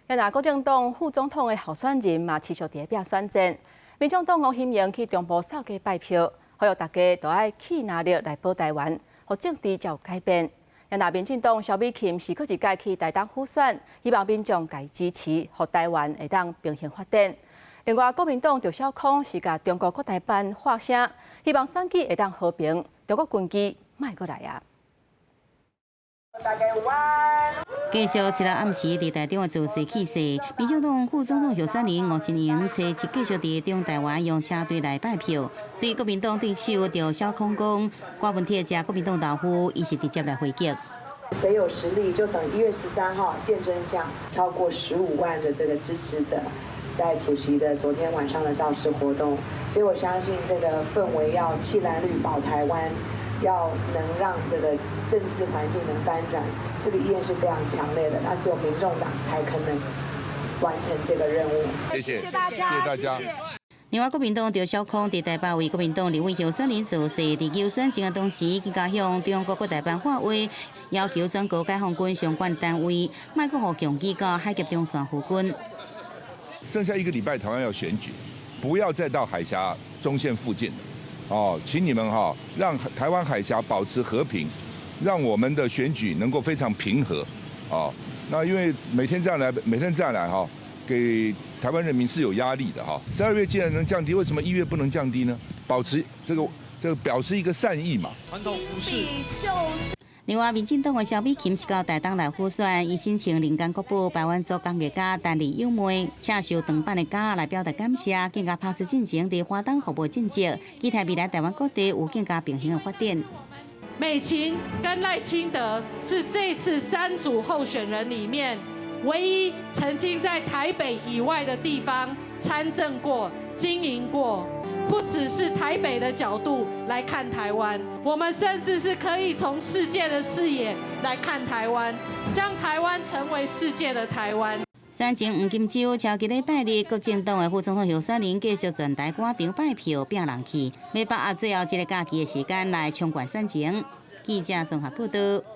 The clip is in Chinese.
也那国民党副总统的候选人嘛持续伫拼选战，民众党吴欣盈去中部扫街拜票，呼吁大家都爱起拿力来保台湾，互政治才有改变。也那民进党萧美琴是搁一届去台东辅选，希望民众加支持，互台湾会当平衡发展。另外，国民党赵少康是甲中国国台办发声，希望选举会当和平，中国军机莫过来啊！大家有安。继续一日暗时，伫台中的造势气势，民进党副总统候选人吴欣盈初一继续伫中台湾用车队来拜票。对国民党对手赵少康讲，郭文铁加国民党豆腐，伊是直接来回击。谁有实力，就等1月13号见真相。超过15万的这个支持者，在主席的昨天晚上的造势活动，所以我相信这个氛围要弃蓝绿保台湾。要能让这个政治环境能翻转，这个意愿是非常强烈的。那只有民众党才可能完成这个任务。谢谢大家，谢谢。另外，国民党赵少康伫台北为国民党立委候选人造势，伫游选前的同时，更加向中国国台办发话，要求全国解放军相关单位莫阁互强击到海峡中线附近。剩下1个礼拜，台湾要选举，不要再到海峡中线附近了。请你们让台湾海峡保持和平，让我们的选举能够非常平和。那因为每天这样来，给台湾人民是有压力的12月既然能降低，为什么1月不能降低呢？保持这个表示一个善意嘛。传统服饰。另外，民进党的萧美琴是到台东来辅选，伊申请人间国宝台湾族工艺家单立优美，请受长版的家来表达感谢，更加拍出进前伫花东服务政绩，期待未来台湾各地有更加平衡的发展。美琴跟赖清德是这次3组候选人里面唯一曾经在台北以外的地方参政过、经营过。不只是台北的角度来看台湾，我们甚至是可以从世界的视野来看台湾，将台湾成为世界的台湾。选前黄金周超期礼拜日，国民党的副总统候选人继续全台广场拜票拼人气，要把握最后一个假期的时间来冲关选情。记者综合报道。